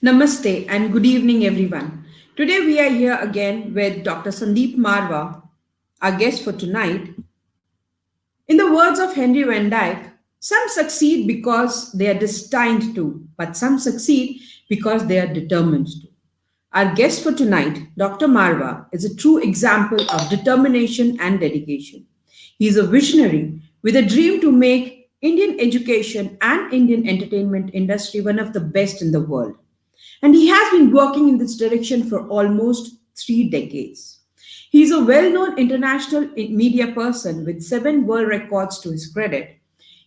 Namaste and good evening, everyone. Today we are here again with Dr. Sandeep Marwah, our guest for tonight. In the words of Henry Van Dyke, some succeed because they are destined to, but some succeed because they are determined to. Our guest for tonight, Dr. Marwah, is a true example of determination and dedication. He is a visionary with a dream to make Indian education and Indian entertainment industry one of the best in the world. And he has been working in this direction for almost 3 decades. He is a well known international media person with 7 world records to his credit.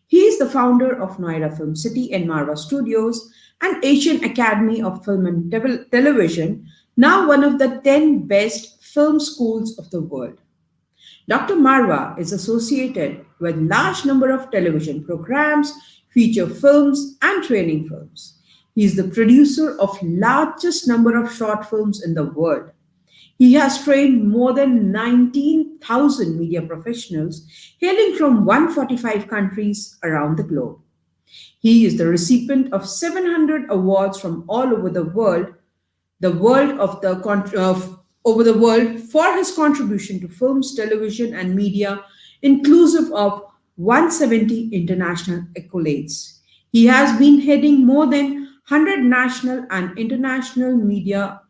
He is the founder of Noida Film City and Marwa Studios and Asian Academy of Film and Television, now one of the 10 best film schools of the world. Dr. Marwa is associated with large number of television programs, feature films, and training films. He is the producer of largest number of short films in the world. He has trained more than 19,000 media professionals hailing from 145 countries around the globe. He is the recipient of 700 awards from all over the world of over the world for his contribution to films, television, and media, inclusive of 170 international accolades. He has been heading more than 100 national and international media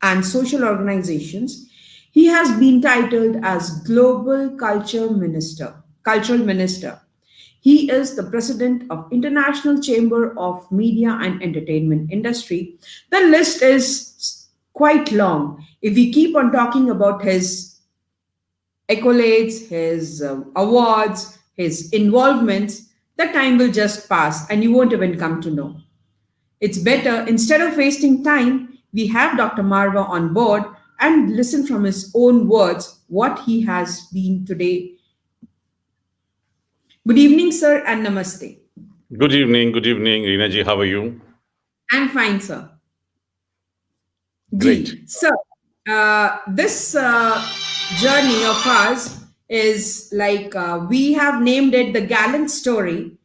and social organizations. He has been titled as Cultural Minister. He is the president of International Chamber of Media and Entertainment Industry. The list is quite long. If we keep on talking about his accolades, his awards, his involvements, the time will just pass and you won't even come to know. It's better, instead of wasting time, we have Dr. Marwa on board and listen from his own words what he has been today. Good evening, sir, and namaste. Good evening, Rinaji. How are you? I'm fine, sir. Great. Ji, sir, this journey of ours is like we have named it the gallant story,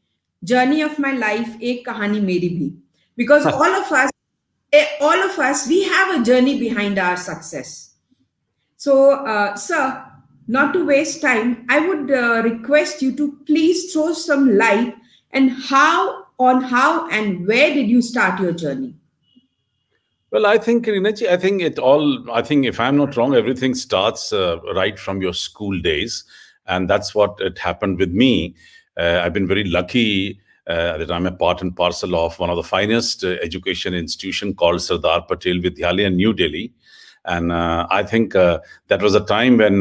journey of my life, ek kahani meri bhi. Because all of us, we have a journey behind our success. So, sir, not to waste time, I would request you to please throw some light and how and where did you start your journey? Well, I think, Rinaji, I think if I'm not wrong, everything starts right from your school days. And that's what it happened with me. I've been very lucky that I'm a part and parcel of one of the finest education institution called Sardar Patel Vidyalaya in New Delhi. And I think that was a time when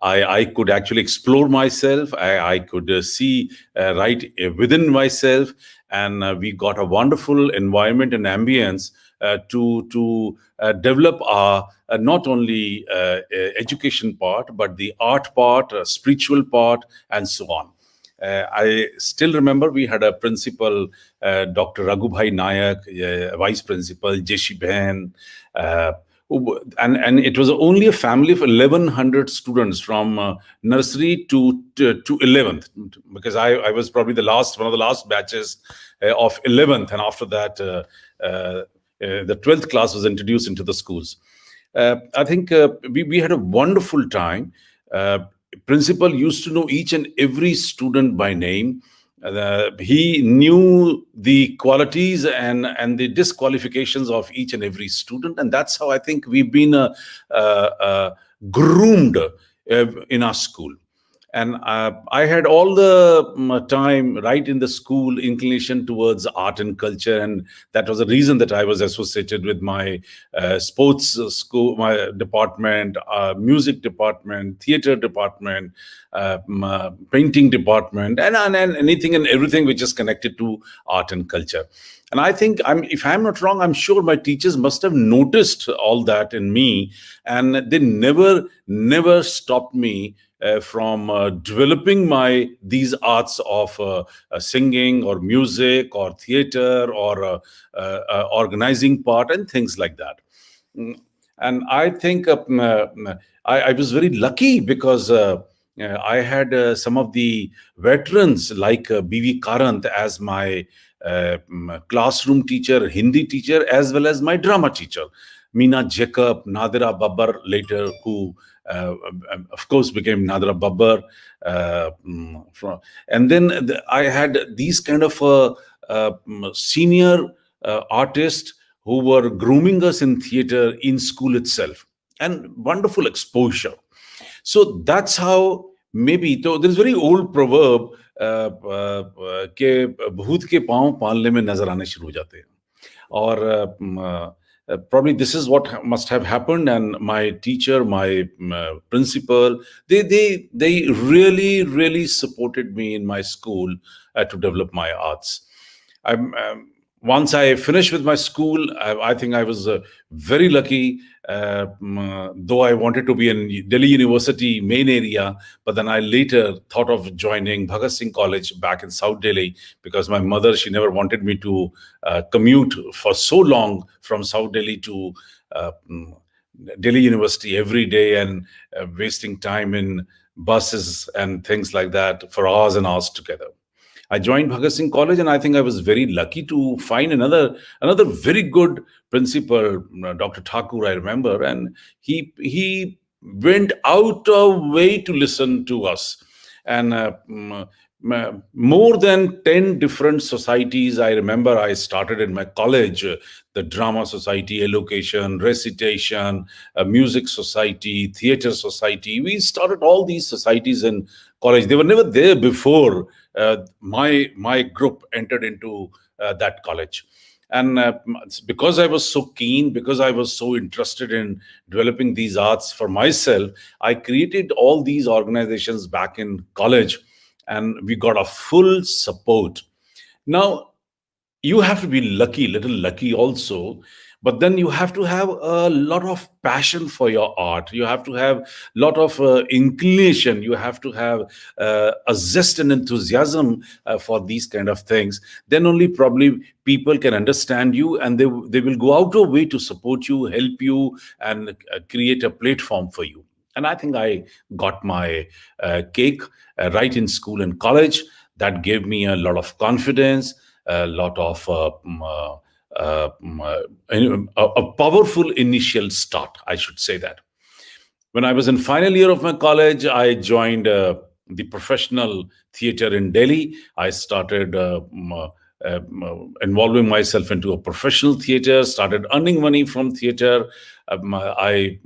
I could actually explore myself. I could see right within myself. And we got a wonderful environment and ambience to develop our not only education part, but the art part, spiritual part, and so on. I still remember we had a principal, Dr. Raghubhai Nayak, vice principal, Jeshi Behan, and it was only a family of 1,100 students from nursery to 11th, because I was probably one of the last batches of 11th, and after that the 12th class was introduced into the schools. I think we had a wonderful time. Principal used to know each and every student by name. He knew the qualities and the disqualifications of each and every student, and that's how I think we've been groomed in our school. And I had all the time right in the school inclination towards art and culture, and that was the reason that I was associated with my sports school, my department, music department, theater department, painting department, and anything and everything which is connected to art and culture. And I think, if I'm not wrong, I'm sure my teachers must have noticed all that in me, and they never stopped me from developing these arts of singing or music or theater or organizing part and things like that. And I think I was very lucky because I had some of the veterans like B.V. Karant as my classroom teacher, Hindi teacher, as well as my drama teacher, Meena Jacob, Nadira Babbar later, who of course became Nadira Babbar. And then I had these kind of senior artists who were grooming us in theater in school itself, and wonderful exposure. So that's how, maybe, so there's very old proverb के भूत के पांव पालने में नजर आने शुरू हो जाते हैं. Or probably this is what must have happened. And my teacher, my principal, they really supported me in my school to develop my arts. I'm Once I finished with my school, I think I was very lucky. Though I wanted to be in Delhi University main area, but then I later thought of joining Bhagat Singh College back in South Delhi, because my mother, she never wanted me to commute for so long from South Delhi to Delhi University every day, and wasting time in buses and things like that for hours and hours together. I joined Bhagat Singh College, and I think I was very lucky to find another very good principal, Dr. Thakur, I remember, and he went out of way to listen to us. And more than 10 different societies, I remember, I started in my college, the drama society, elocution, recitation, music society, theater society. We started all these societies in college. They were never there before my group entered into that college. And because I was so keen, because I was so interested in developing these arts for myself, I created all these organizations back in college, and we got a full support. Now, you have to be lucky, little lucky also, but then you have to have a lot of passion for your art. You have to have a lot of inclination. You have to have a zest and enthusiasm for these kind of things. Then only probably people can understand you, and they will go out of way to support you, help you, and create a platform for you. And I think I got my cake right in school and college. That gave me a lot of confidence, a lot of a powerful initial start, I should say that. When I was in final year of my college, I joined the professional theater in Delhi. I started involving myself into a professional theater, started earning money from theater. I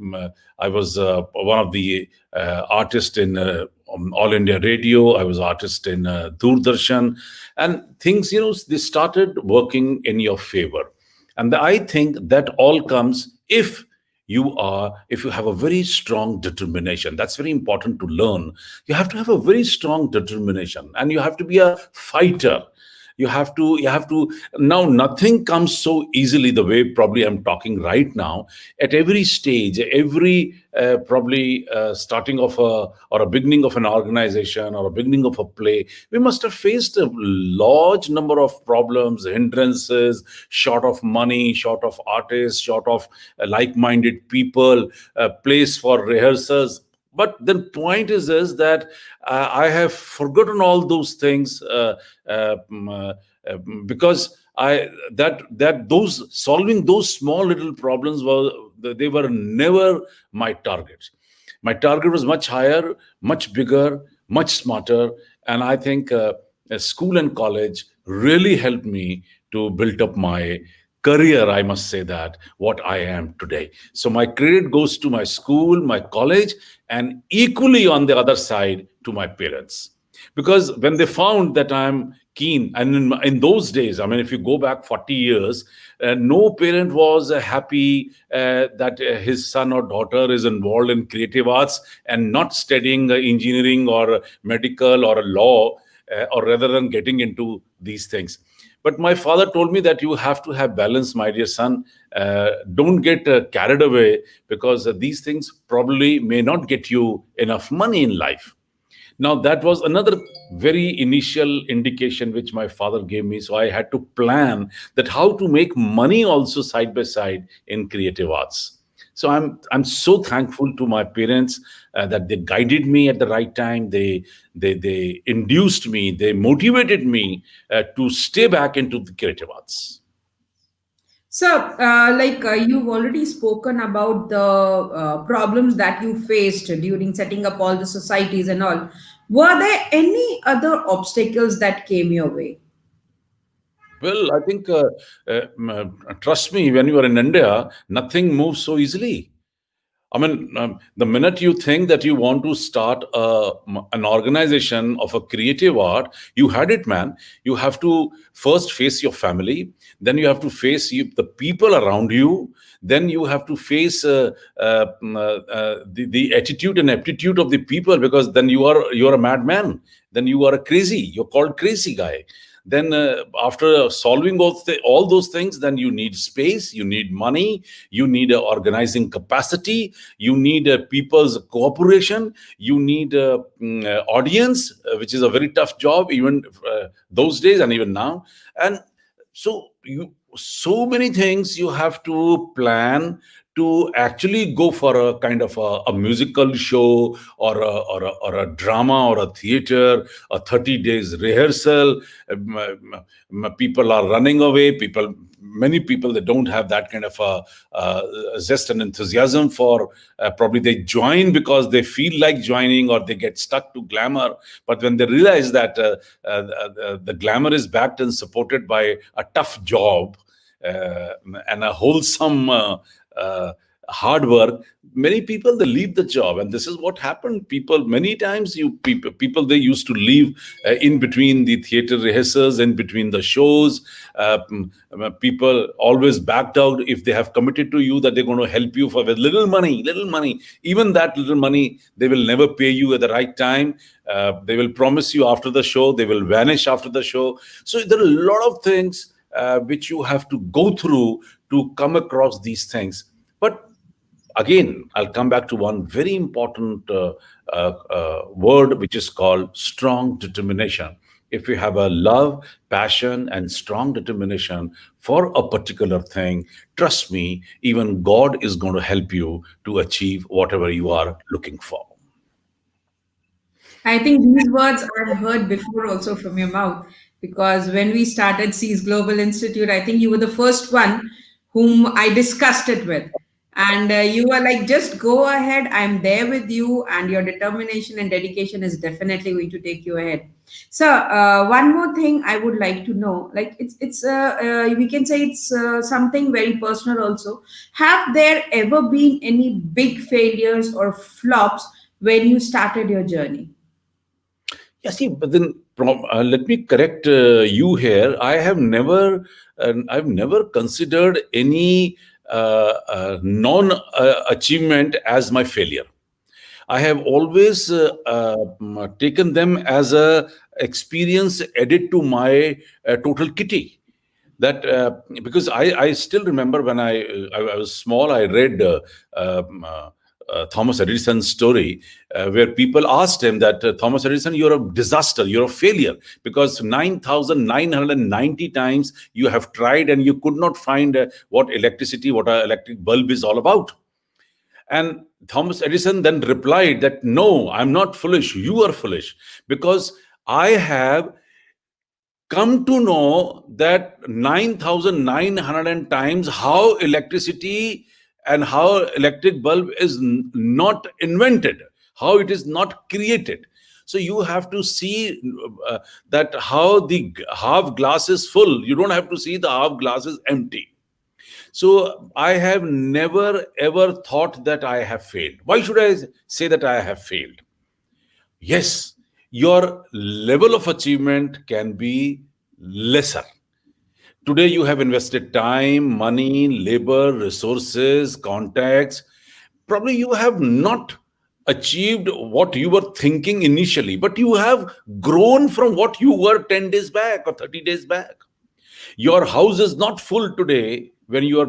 was one of the artists in All India Radio. I was artist in Doordarshan, and things, they started working in your favor. And I think that all comes if you have a very strong determination. That's very important to learn. You have to have a very strong determination, and you have to be a fighter. You have to Now, nothing comes so easily the way probably I'm talking right now. At every stage, every probably starting of a beginning of an organization or a beginning of a play, we must have faced a large number of problems, hindrances, short of money, short of artists, short of like-minded people, place for rehearsals. But the point is that I have forgotten all those things, because I that those solving those small little problems they were never my target. My target was much higher, much bigger, much smarter, and I think school and college really helped me to build up my career, I must say that, what I am today. So my credit goes to my school, my college, and equally on the other side to my parents. Because when they found that I'm keen, and in those days, I mean, if you go back 40 years, no parent was happy that his son or daughter is involved in creative arts and not studying engineering or medical or a law, or rather than getting into these things. But my father told me that you have to have balance, my dear son. Don't get carried away, because these things probably may not get you enough money in life. Now, that was another very initial indication which my father gave me. So I had to plan that how to make money also side by side in creative arts. So I'm so thankful to my parents that they guided me at the right time. They induced me, they motivated me to stay back into the creative arts. So, you've already spoken about the problems that you faced during setting up all the societies and all. Were there any other obstacles that came your way? Well, I think, trust me, when you are in India, nothing moves so easily. I mean, the minute you think that you want to start an organization of a creative art, you had it, man. You have to first face your family, then you have to face the people around you, then you have to face the attitude and aptitude of the people, because then you're a madman. Then you are a crazy. You're called crazy guy. Then after solving all those things, then you need space, you need money, you need organizing capacity, you need people's cooperation, you need audience, which is a very tough job, even those days and even now. And so many things you have to plan to actually go for a kind of a musical show, or a drama, or a theater, a 30 days rehearsal. People are running away. Many people, they don't have that kind of zest and enthusiasm for, probably they join because they feel like joining, or they get stuck to glamour. But when they realize that the glamour is backed and supported by a tough job, and a wholesome uh, hard work, many people, they leave the job. And this is what happened. People, many times, people they used to leave in between the theater rehearsals, in between the shows. People always backed out if they have committed to you that they're going to help you for with little money. Even that little money, they will never pay you at the right time. They will promise you after the show, they will vanish after the show. So there are a lot of things which you have to go through to come across these things. But again, I'll come back to one very important word, which is called strong determination. If you have a love, passion, and strong determination for a particular thing, trust me, even God is going to help you to achieve whatever you are looking for. I think these words I've heard before also from your mouth, because when we started Seas Global Institute, I think you were the first one whom I discussed it with. And you were like, just go ahead. I'm there with you, and your determination and dedication is definitely going to take you ahead. So, one more thing I would like to know, like it's we can say it's something very personal also. Have there ever been any big failures or flops when you started your journey? Yeah, see, but then let me correct you here. I've never considered any non-achievement as my failure. I have always taken them as a experience added to my total kitty. That because I still remember when I was small, I read Thomas Edison's story, where people asked him that, Thomas Edison, you're a disaster, you're a failure, because 9,990 times you have tried and you could not find what an electric bulb is all about. And Thomas Edison then replied that, no, I'm not foolish, you are foolish, because I have come to know that 9,900 times how electricity and how electric bulb is not invented, how it is not created. So you have to see that how the half glass is full. You don't have to see the half glass is empty. So I have never ever thought that I have failed. Why should I say that I have failed? Yes, your level of achievement can be lesser. Today, you have invested time, money, labor, resources, contacts. Probably you have not achieved what you were thinking initially, but you have grown from what you were 10 days back or 30 days back. Your house is not full today when you are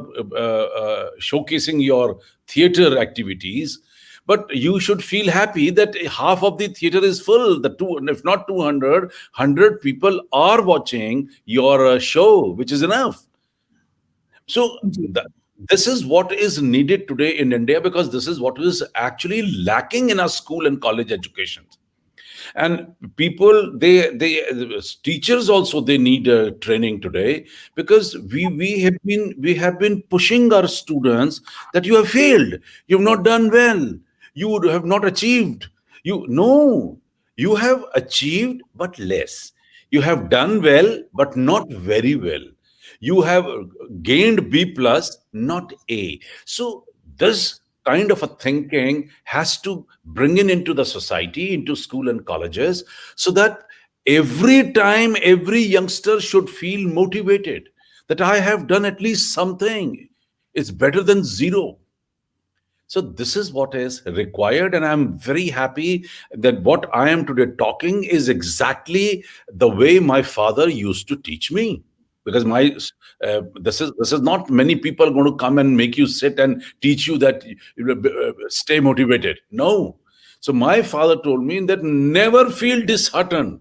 showcasing your theater activities, but you should feel happy that half of the theater is full. The two, if not 200, 100 people are watching your show, which is enough. So ji. this is what is needed today in India, because this is what is actually lacking in our school and college education. And people, they teachers also, they need training today, because we have been pushing our students that you have failed, you've not done well, you have not achieved. You no, you have achieved but less. You have done well but not very well. You have gained B plus, not A. So this kind of a thinking has to bring in into the society, into school and colleges, so that every time every youngster should feel motivated that I have done at least something. It's better than zero. So this is what is required, and I'm very happy that what I am today talking is exactly the way my father used to teach me. Because this is not many people going to come and make you sit and teach you that stay motivated. No. So my father told me that never feel disheartened.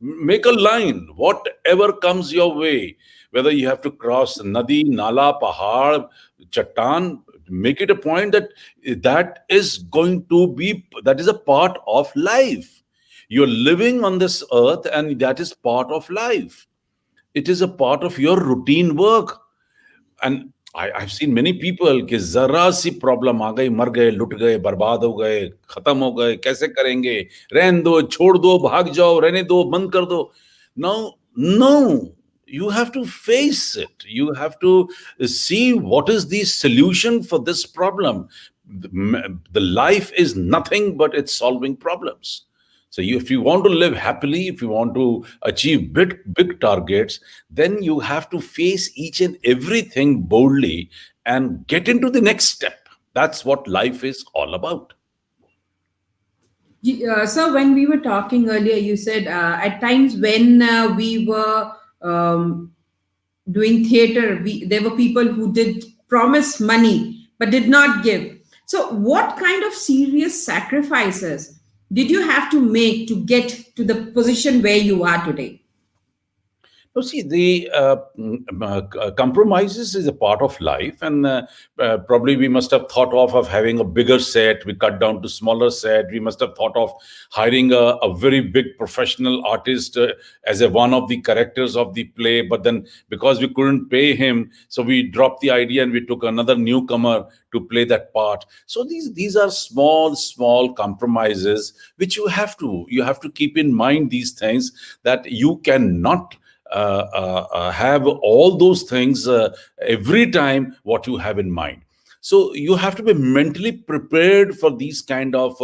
Make a line, whatever comes your way, whether you have to cross nadi, nala, pahad, chattan, make it a point that that is a part of life. You're living on this earth, and that is part of life. It is a part of your routine work. And I've seen many people कि जरा सी problem आ गई, मर गए, लुट गए, बर्बाद हो गए, खत्म हो गए, कैसे करेंगे, रहन दो, छोड़ दो, भाग जाओ, रहने दो, बंद कर दो. Now, no, you have to face it. You have to see what is the solution for this problem. The life is nothing but it's solving problems. So if you want to live happily, if you want to achieve big targets, then you have to face each and everything boldly and get into the next step. That's what life is all about. So when we were talking earlier, you said at times when we were doing theater, there were people who did promise money but did not give. So, what kind of serious sacrifices did you have to make to get to the position where you are today? No, see, the compromises is a part of life, and probably we must have thought of having a bigger set. We cut down to smaller set. We must have thought of hiring a very big professional artist as a one of the characters of the play. But then, because we couldn't pay him, so we dropped the idea and we took another newcomer to play that part. So these are small compromises which you have to keep in mind these things, that you cannot have all those things every time what you have in mind. So you have to be mentally prepared for these kind of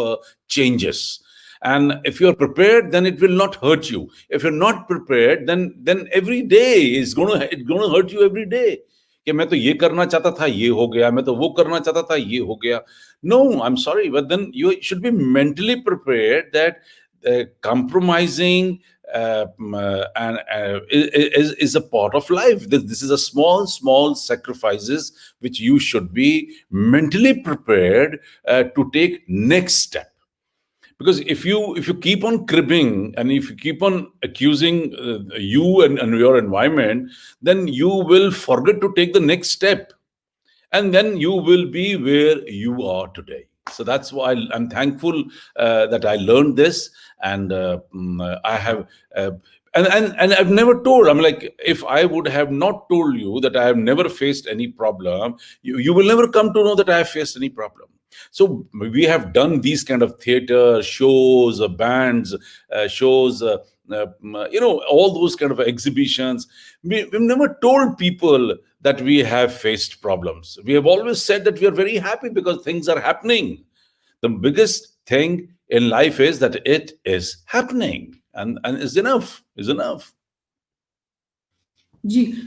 changes. And if you're prepared, then it will not hurt you. If you're not prepared, then every day it's going to hurt you every day. कि मैं तो ये करना चाहता था, ये हो गया, मैं तो वो करना चाहता था, ये हो गया. No, I'm sorry, but then you should be mentally prepared that compromising is a part of life. This is a small sacrifices which you should be mentally prepared to take next step. Because if you keep on cribbing, and if you keep on accusing you and your environment, then you will forget to take the next step, and then you will be where you are today. So that's why I'm thankful that I learned this, and I have. And I've never told. I'm like, if I would have not told you that I have never faced any problem, you will never come to know that I have faced any problem. So we have done these kind of theater shows, bands, shows, all those kind of exhibitions. We've never told people that we have faced problems. We have always said that we are very happy because things are happening. The biggest thing in life is that it is happening, and is enough.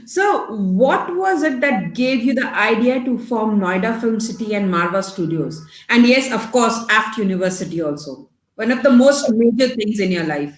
So, what was it that gave you the idea to form Noida Film City and Marwa Studios? And yes, of course, AFT University also. One of the most major things in your life.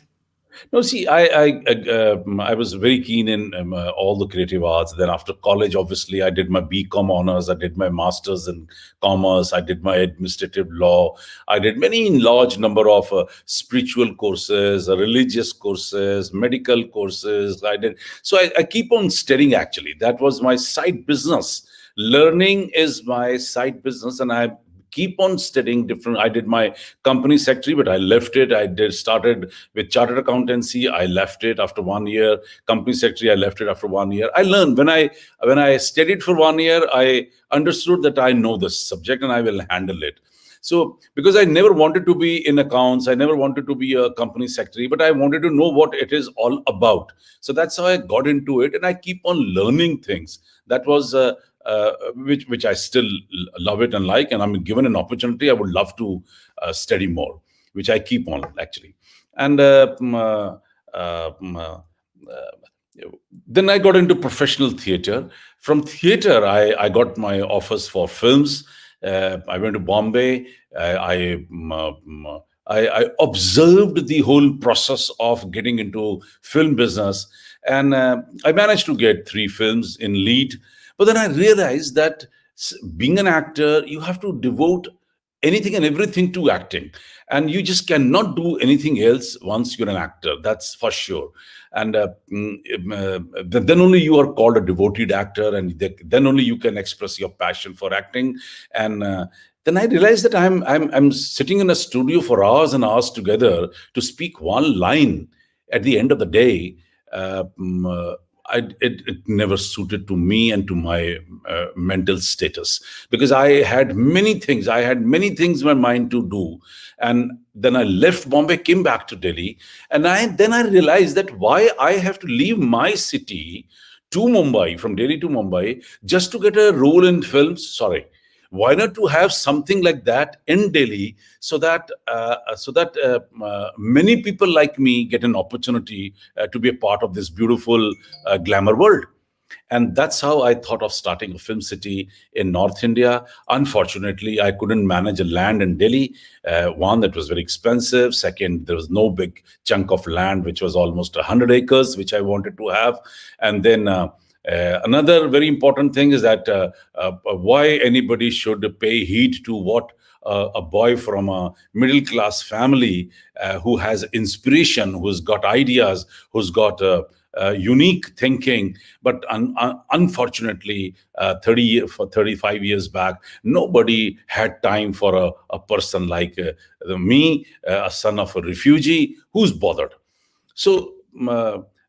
No, see, I was very keen in all the creative arts. Then after college, obviously, I did my BCom honors. I did my masters in commerce. I did my administrative law. I did many large number of spiritual courses, religious courses, medical courses. I did so. I keep on studying. Actually, that was my side business. learning is my side business, and I keep on studying different. I did my company secretary, but I left it. I did started with chartered accountancy. I left it after 1 year. Company secretary, I left it after 1 year. I learned when I studied for 1 year, I understood that I know this subject and I will handle it. So, because I never wanted to be in accounts, I never wanted to be a company secretary, but I wanted to know what it is all about. So that's how I got into it, and I keep on learning things. That was which I still love it and like, and I'm given an opportunity, I would love to study more, which I keep on actually. And then I got into professional theater. From theater, I got my offers for films. I went to Bombay. I observed the whole process of getting into film business, and I managed to get 3 films in lead. But then I realized that being an actor, you have to devote anything and everything to acting, and you just cannot do anything else once you're an actor. That's for sure. And then only you are called a devoted actor, and then only you can express your passion for acting. And then I realized that I'm sitting in a studio for hours and hours together to speak one line at the end of the day. uh, mm, uh, it never suited to me and to my mental status, because I had many things in my mind to do. And then I left Bombay, came back to Delhi, and I realized that why I have to leave my city to Mumbai, from Delhi to Mumbai, just to get a role in films. Sorry, why not to have something like that in Delhi, so that many people like me get an opportunity to be a part of this beautiful glamour world. And that's how I thought of starting a film city in North India. Unfortunately, I couldn't manage a land in Delhi. One, that was very expensive. Second, there was no big chunk of land, which was almost 100 acres, which I wanted to have. And then another very important thing is that why anybody should pay heed to what a boy from a middle class family who has inspiration, who's got ideas, who's got unique thinking. But unfortunately, 35 years back, nobody had time for a person like me, a son of a refugee, who's bothered. So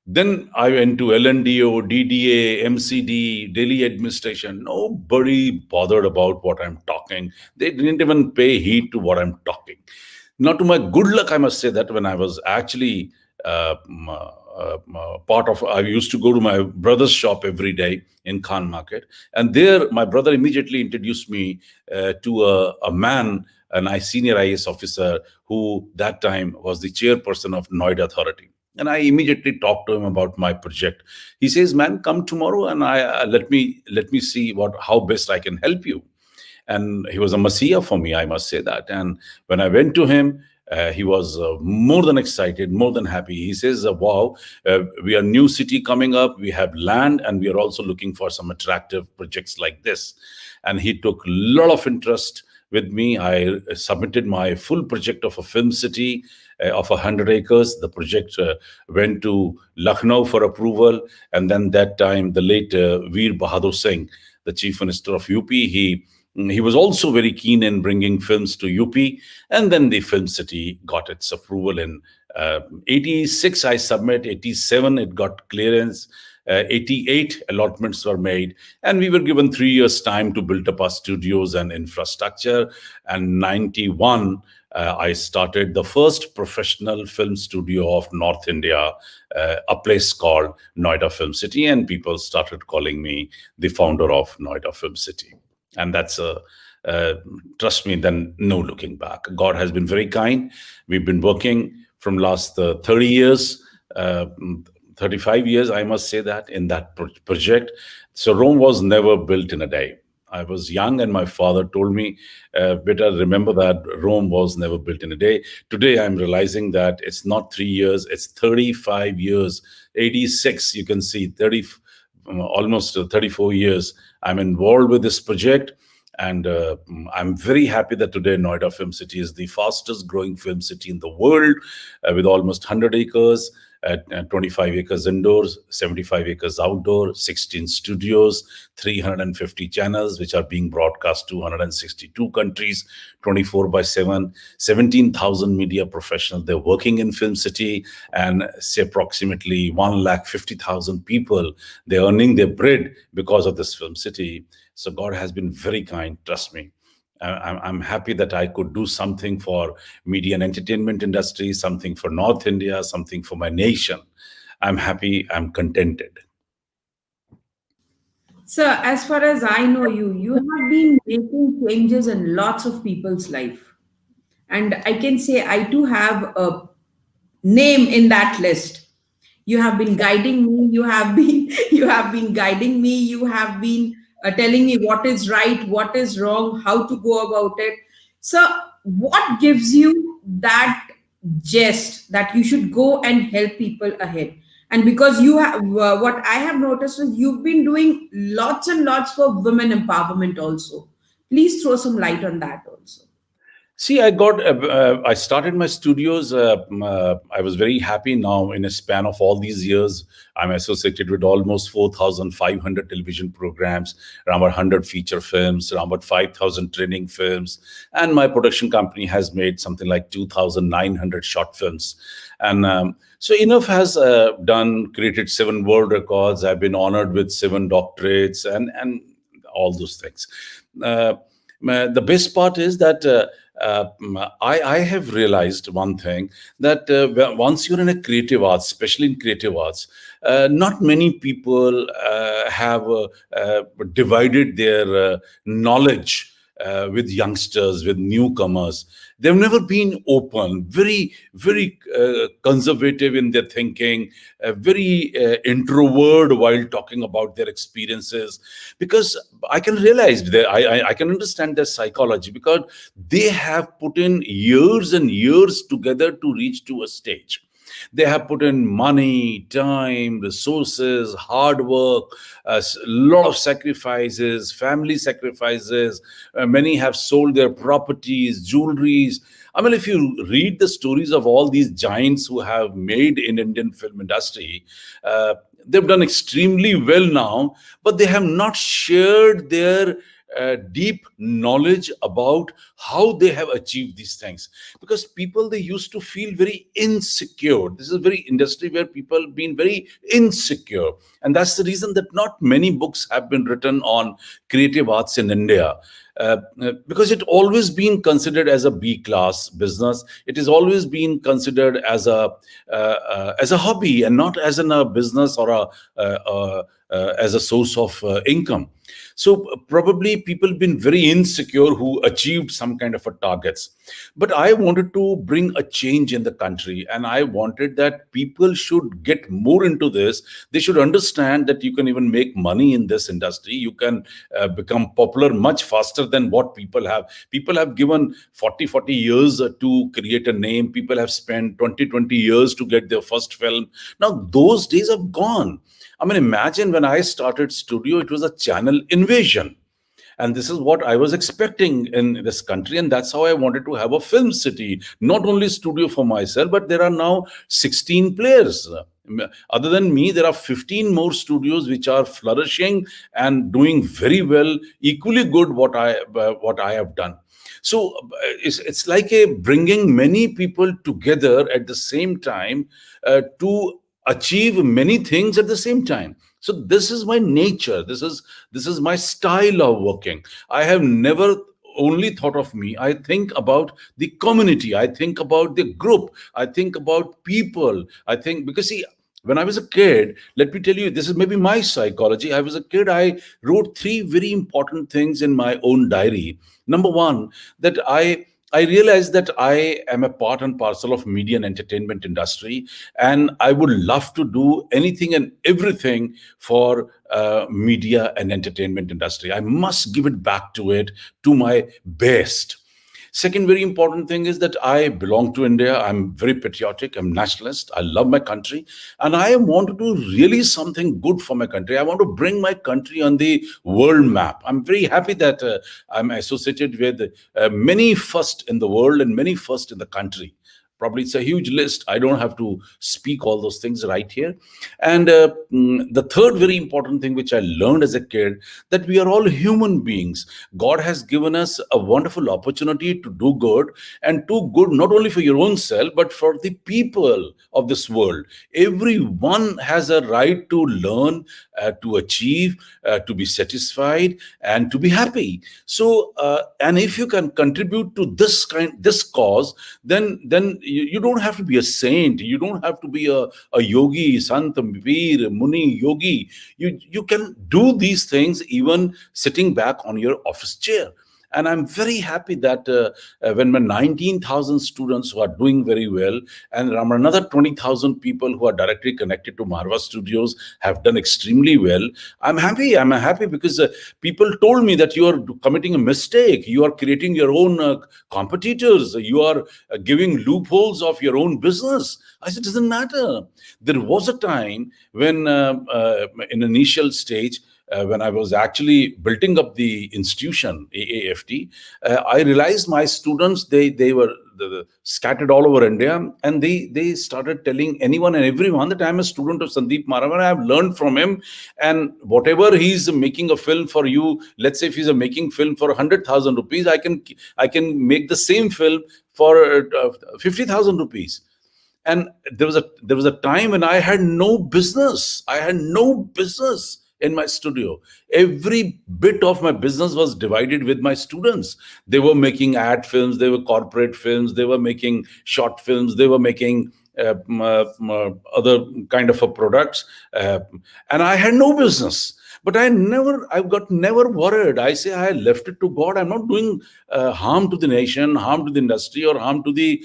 then I went to LNDO, DDA, MCD, Delhi administration. Nobody bothered about what I'm talking. They didn't even pay heed to what I'm talking. Now, to my good luck, I must say that when I was actually part of, I used to go to my brother's shop every day in Khan Market, and there my brother immediately introduced me to a man, senior IAS officer, who that time was the chairperson of Noida Authority. And I immediately talked to him about my project. He says, "Man, come tomorrow, and I let me see what how best I can help you." And he was a messiah for me, I must say that. And when I went to him, he was more than excited, more than happy. He says, "Wow, we are new city coming up. We have land, and we are also looking for some attractive projects like this." And he took a lot of interest with me. I submitted my full project of a film city of 100 acres. The project went to Lucknow for approval, and then that time the late Veer Bahadur Singh, the Chief Minister of UP, he was also very keen in bringing films to UP, and then the film city got its approval in 86. I submit 87. It got clearance. 88 allotments were made, and we were given 3 years time to build up our studios and infrastructure. And 91, I started the first professional film studio of North India, a place called Noida Film City, and people started calling me the founder of Noida Film City. And that's a trust me, then no looking back. God has been very kind. We've been working from last 30 years, 35 years, I must say, that in that project. So Rome was never built in a day. I was young, and my father told me, "Better remember that Rome was never built in a day." Today, I'm realizing that it's not 3 years; it's 35 years. 86, you can see, almost 34 years. I'm involved with this project, and I'm very happy that today Noida Film City is the fastest growing film city in the world, with almost 100 acres. 25 acres indoors, 75 acres outdoor, 16 studios, 350 channels, which are being broadcast to 162 countries, 24 by 7, 17,000 media professionals. They're working in Film City, and say approximately 150,000 people, they're earning their bread because of this Film City. So God has been very kind, trust me. I'm happy that I could do something for media and entertainment industry, something for North India, something for my nation. I'm happy, I'm contented. So, as far as I know you, you have been making changes in lots of people's life. And I can say I too have a name in that list. You have been guiding me, you have been guiding me, you have been telling me what is right, what is wrong, how to go about it. So what gives you that gist that you should go and help people ahead? And because you have what I have noticed is you've been doing lots and lots for women empowerment also. Please throw some light on that also. See, I started my studios. I was very happy now in a span of all these years. I'm associated with almost 4,500 television programs, around 100 feature films, around 5,000 training films. And my production company has made something like 2,900 short films. And so enough has created 7 world records. I've been honored with 7 doctorates and all those things. Uh, the best part is that I have realized one thing that once you're in a creative arts, especially in creative arts, not many people have divided their knowledge with youngsters, with newcomers. They've never been open, very conservative in their thinking, very introvert while talking about their experiences. Because I can realize that I can understand their psychology because they have put in years and years together to reach to a stage. They have put in money, time, resources, hard work, a lot of sacrifices, family sacrifices. Many have sold their properties, jewelries. I mean, if you read the stories of all these giants who have made in Indian film industry, they've done extremely well now, but they have not shared their deep knowledge about how they have achieved these things, because people, they used to feel very insecure. This is a very industry where people been very insecure, and that's the reason that not many books have been written on creative arts in India. Because it always been considered as a B class business. It has always been considered as a hobby and not as a business or as a source of income. So probably people been very insecure who achieved some kind of a targets. But I wanted to bring a change in the country, and I wanted that people should get more into this. They should understand that you can even make money in this industry. You can become popular much faster than what people have given 40 years to create a name. People have spent 20 years to get their first film. Now those days have gone. I mean, imagine when I started studio, it was a channel invasion. And this is what I was expecting in this country. And that's how I wanted to have a film city, not only studio for myself, but there are now 16 players. Other than me, there are 15 more studios which are flourishing and doing very well, equally good what I have done. So it's like a bringing many people together at the same time to achieve many things at the same time. So this is my nature. This is my style of working. I have never only thought of me. I think about the community. I think about the group. I think about people. I think, because see, when I was a kid, let me tell you, this is maybe my psychology. I was a kid, I wrote 3 very important things in my own diary. Number one, that I realized that I am a part and parcel of media and entertainment industry, and I would love to do anything and everything for media and entertainment industry. I must give it back to it to my best. Second very important thing is that I belong to India. I'm very patriotic. I'm nationalist. I love my country. And I want to do really something good for my country. I want to bring my country on the world map. I'm very happy that I'm associated with many first in the world and many first in the country. Probably it's a huge list. I don't have to speak all those things right here. And the third very important thing which I learned as a kid, that we are all human beings. God has given us a wonderful opportunity to do good, and do good not only for your own self but for the people of this world. Everyone has a right to learn, to achieve, to be satisfied, and to be happy. So, and if you can contribute to this cause, then you don't have to be a saint. You don't have to be a yogi, sant, veer, muni, yogi. You can do these things even sitting back on your office chair. And I'm very happy that when my 19,000 students who are doing very well, and around another 20,000 people who are directly connected to Marwa Studios have done extremely well, I'm happy. I'm happy because people told me that you are committing a mistake. You are creating your own competitors. You are giving loopholes of your own business. I said, it doesn't matter. There was a time when, in initial stage, when I was actually building up the institution, AAFT, I realized my students, they were scattered all over India, and they started telling anyone and everyone that I'm a student of Sandeep Marwah. I've learned from him, and whatever he's making a film for you, let's say if he's making film for 100,000 rupees, I can make the same film for 50,000 rupees. And there was a time when I had no business in my studio. Every bit of my business was divided with my students. They were making ad films, they were corporate films, they were making short films, they were making other kind of a products, and I had no business. But I got never worried. I say I left it to God. I'm not doing harm to the nation, harm to the industry, or harm to the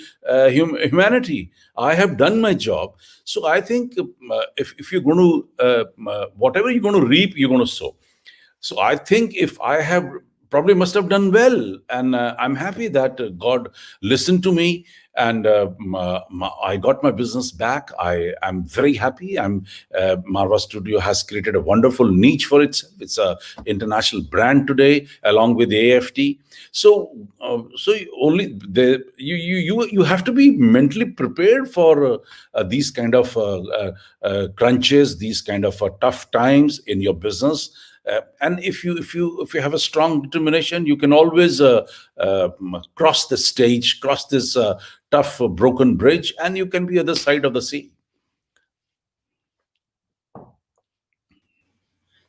humanity. I have done my job. So I think if you're going to, whatever you're going to reap, you're going to sow. So I think if I have probably must have done well, and I'm happy that God listened to me, and I got my business back. I am very happy. Marwa Studio has created a wonderful niche for itself. It's a international brand today, along with AAFT. So you have to be mentally prepared for these kind of crunches, these kind of tough times in your business. And if you have a strong determination, you can always cross the stage, cross this tough broken bridge, and you can be other side of the sea.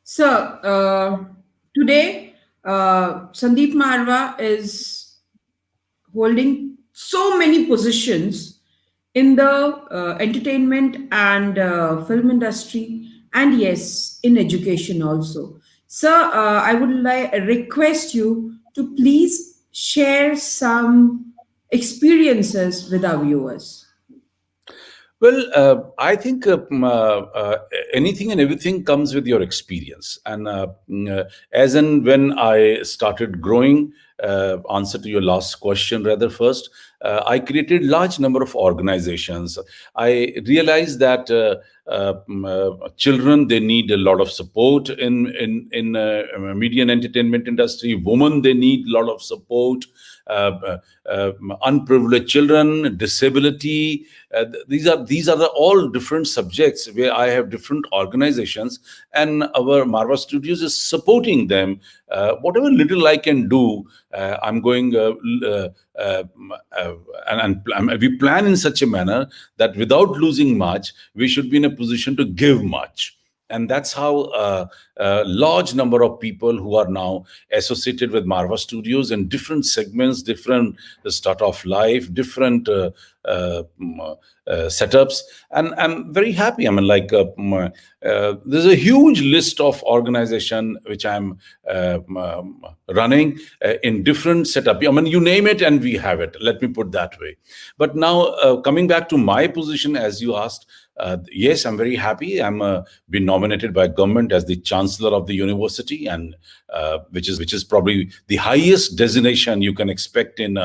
So, today, Sandeep Marwa is holding so many positions in the entertainment and film industry, and yes, in education also. Sir, I would like request you to please share some experiences with our viewers. Well, I think anything and everything comes with your experience. And as and when I started growing, answer to your last question rather first, I created large number of organizations. I realized that children, they need a lot of support in media and entertainment industry. Women, they need a lot of support. Unprivileged children, disability. These are all different subjects where I have different organizations, and our Marwa Studios is supporting them. Whatever little I can do, I'm going. And we plan in such a manner that without losing much, we should be in a position to give much. And that's how a large number of people who are now associated with Marwa Studios in different segments, different start of life, different setups. And I'm very happy. I mean, like, there's a huge list of organization which I'm running in different setup. I mean, you name it and we have it. Let me put that way. But now, coming back to my position, as you asked, yes, I'm very happy. I'm been nominated by government as the Chancellor of the university, and which is probably the highest designation you can expect in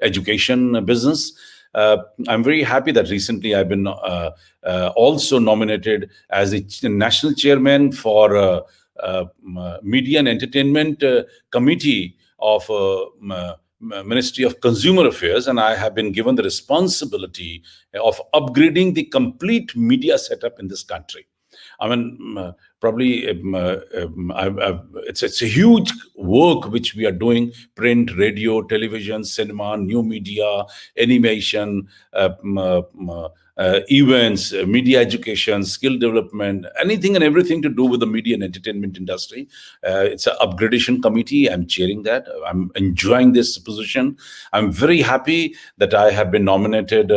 education business. I'm very happy that recently I've been also nominated as the national chairman for media and entertainment committee of Ministry of Consumer Affairs, and I have been given the responsibility of upgrading the complete media setup in this country. I mean, probably it's a huge work which we are doing: print, radio, television, cinema, new media, animation, events, media education, skill development, anything and everything to do with the media and entertainment industry. It's an upgradation committee. I'm chairing that. I'm enjoying this position. I'm very happy that I have been nominated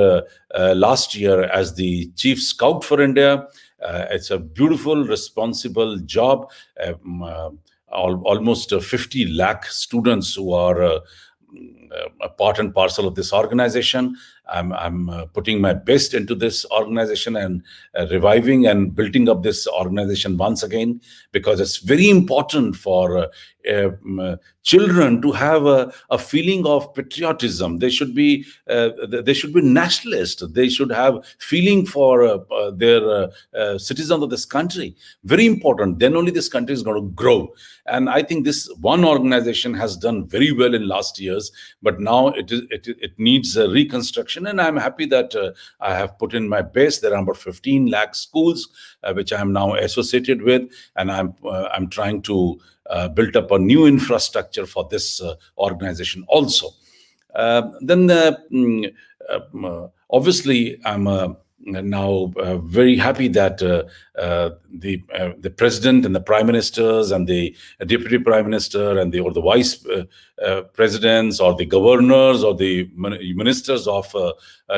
last year as the Chief Scout for India. It's a beautiful, responsible job. Almost 50 lakh students who are a part and parcel of this organization. I'm putting my best into this organization and reviving and building up this organization once again, because it's very important for children to have a feeling of patriotism. They should be nationalist. They should have feeling for their citizens of this country. Very important. Then only this country is going to grow. And I think this one organization has done very well in last years, but now it needs a reconstruction. And I'm happy that I have put in my best. There are about 15 lakh schools which I am now associated with, and I'm trying to build up a new infrastructure for this organization also. Obviously, I'm now very happy that the president and the prime ministers and the deputy prime minister and the vice presidents or the governors or the ministers of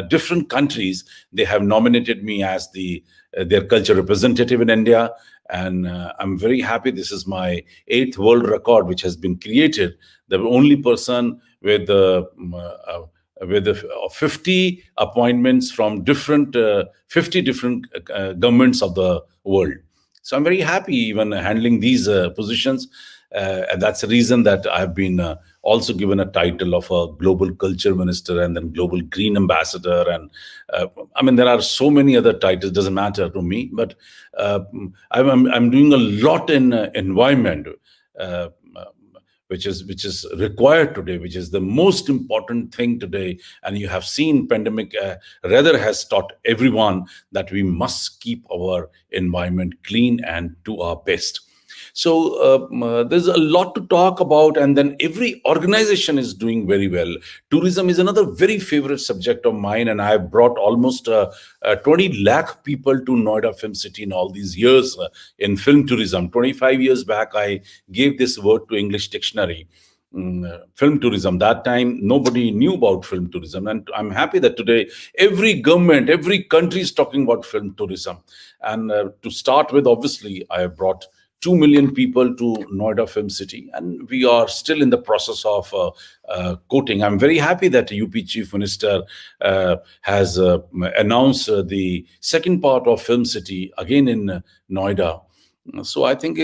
different countries, they have nominated me as their culture representative in India. And I'm very happy. This is my 8th world record which has been created. The only person with 50 appointments from 50 different governments of the world. So I'm very happy even handling these positions. And that's the reason that I've been also given a title of a global culture minister and then global green ambassador. And I mean, there are so many other titles, doesn't matter to me, but I'm doing a lot in environment. Which is required today, which is the most important thing today. And you have seen pandemic rather has taught everyone that we must keep our environment clean and do our best. So there's a lot to talk about, and then every organization is doing very well. Tourism is another very favorite subject of mine, and I have brought almost 20 lakh people to Noida Film City in all these years in film tourism. 25 years back, I gave this word to English dictionary. Film tourism. That time, nobody knew about film tourism. And I'm happy that today, every government, every country is talking about film tourism. And to start with, obviously, I have brought 2 million people to Noida Film City, and we are still in the process of quoting. I'm very happy that UP Chief Minister has announced the second part of Film City again in Noida. So I think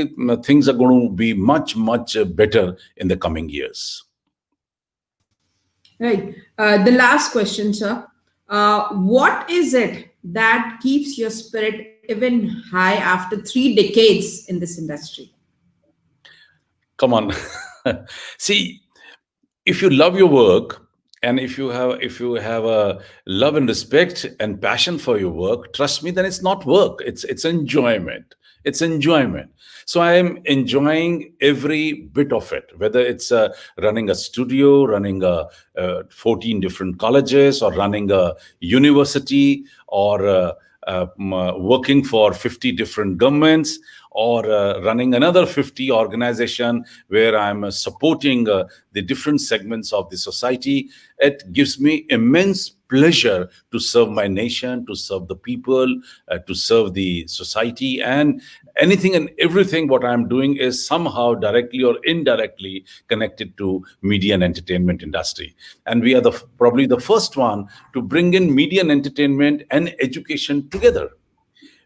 things are going to be much, much better in the coming years. Right. The last question, sir. What is it that keeps your spirit even high after 3 decades in this industry? Come on. See, if you love your work, and if you have a love and respect and passion for your work, trust me, then it's not work. It's enjoyment. It's enjoyment. So I am enjoying every bit of it, whether it's running a studio, running 14 different colleges, or running a university, or working for 50 different governments, or running another 50 organization where I'm supporting the different segments of the society. It gives me immense pleasure to serve my nation, to serve the people, to serve the society, and anything and everything what I'm doing is somehow directly or indirectly connected to media and entertainment industry. And we are probably the first one to bring in media and entertainment and education together.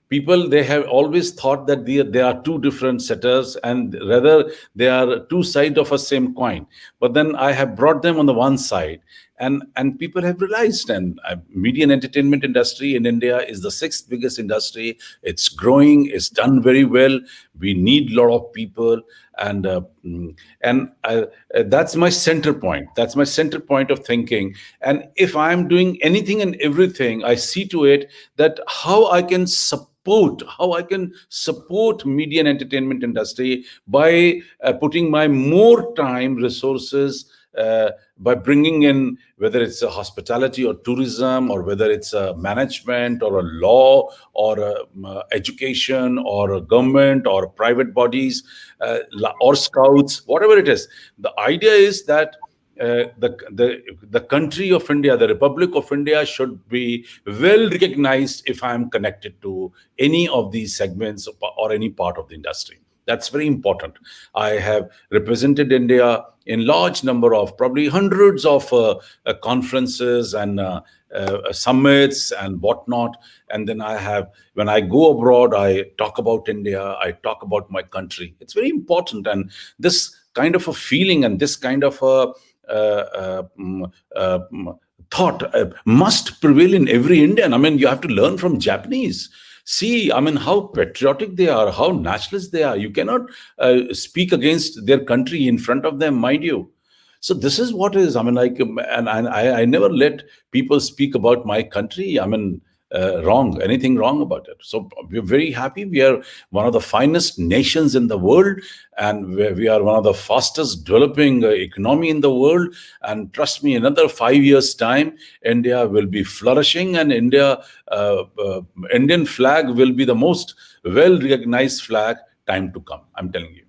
People, they have always thought that they are two different setters, and rather they are two sides of a same coin. But then I have brought them on the one side, and people have realized. And media and entertainment industry in India is the sixth biggest industry. It's growing. It's done very well. We need a lot of people, and and that's my center point. That's my center point of thinking. And if I'm doing anything and everything, I see to it that how I can support media and entertainment industry by putting my more time, resources, by bringing in, whether it's a hospitality or tourism, or whether it's a management or a law or education or a government or private bodies, or scouts, whatever it is. The idea is that the country of India, the Republic of India, should be well recognized if I am connected to any of these segments or any part of the industry. That's very important. I have represented India in large number of, probably hundreds of conferences and summits and whatnot. And then when I go abroad, I talk about India, I talk about my country. It's very important. And this kind of a feeling and this kind of a thought must prevail in every Indian. I mean, you have to learn from Japanese. See, I mean, how patriotic they are, how nationalist they are. You cannot speak against their country in front of them, mind you. So this is what is, I mean, like, and I never let people speak about my country. I mean, anything wrong about it. So we're very happy. We are one of the finest nations in the world, and we are one of the fastest developing economy in the world. And trust me, another 5 years time, India will be flourishing, and Indian flag will be the most well recognized flag time to come. I'm telling you.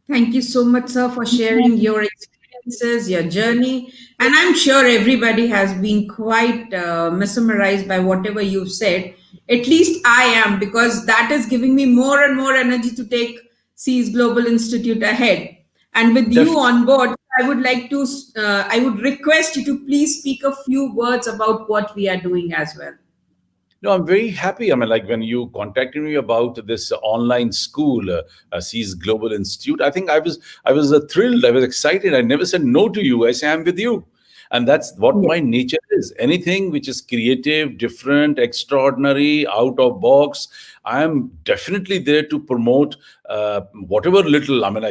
Thank you so much, sir, for sharing your experiences, your journey. And I'm sure everybody has been quite mesmerized by whatever you've said. At least I am, because that is giving me more and more energy to take Seas Global Institute ahead. And with you Definitely. on board, I would request you to please speak a few words about what we are doing as well. No, I'm very happy. I mean, like when you contacted me about this online school, Seas Global Institute, I think I was thrilled. I was excited. I never said no to you. I say I'm with you, and that's what my nature is. Anything which is creative, different, extraordinary, out of box, I am definitely there to promote whatever little. I mean,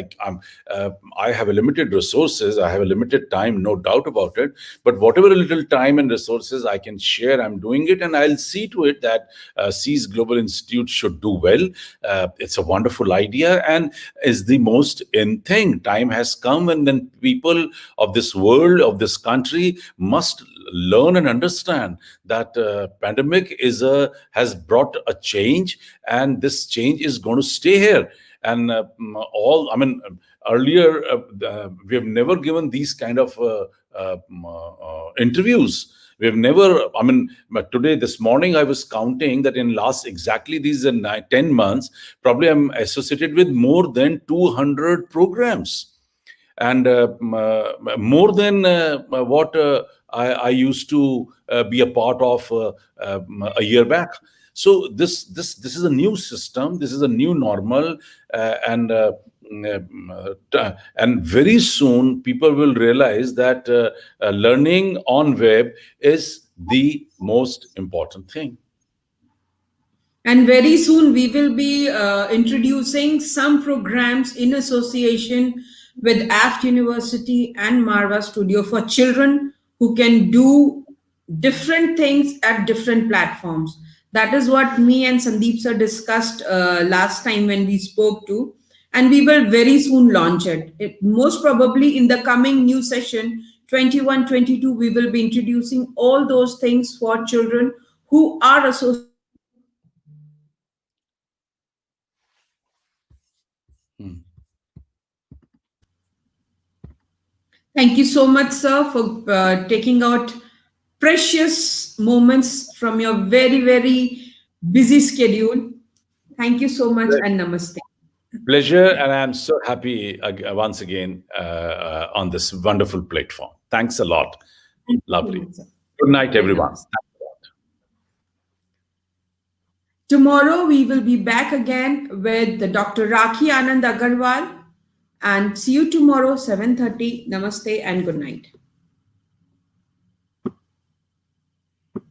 I have a limited resources. I have a limited time, no doubt about it. But whatever little time and resources I can share, I'm doing it, and I'll see to it that Seas Global Institute should do well. It's a wonderful idea and is the most in thing. Time has come, and then people of this world, of this country, must learn and understand that pandemic has brought a change, and this change is going to stay here. And all I mean earlier we have never given these kind of interviews. We have never, I mean, but today, this morning, I was counting that in last exactly these 10 months, probably I'm associated with more than 200 programs, and more than what I used to be a part of a year back. So this is a new system. This is a new normal, and and very soon people will realize that learning on web is the most important thing. And very soon we will be introducing some programs in association with AAFT University and Marwah Studio for children who can do different things at different platforms. That is what me and Sandeep sir discussed last time when we spoke to, and we will very soon launch it. Most probably in the coming new session 21-22, we will be introducing all those things for children who are associated with AAFT University and Marwah Studio. Hmm. Thank you so much, sir, for taking out precious moments from your very, very busy schedule. Thank you so much and namaste. Pleasure, and I'm so happy once again on this wonderful platform. Thanks a lot. Thank you so Lovely. much, sir. Good night, And everyone. namaste. Tomorrow we will be back again with Dr. Rakhi Anand Agarwal, and see you tomorrow 7:30. Namaste and good night.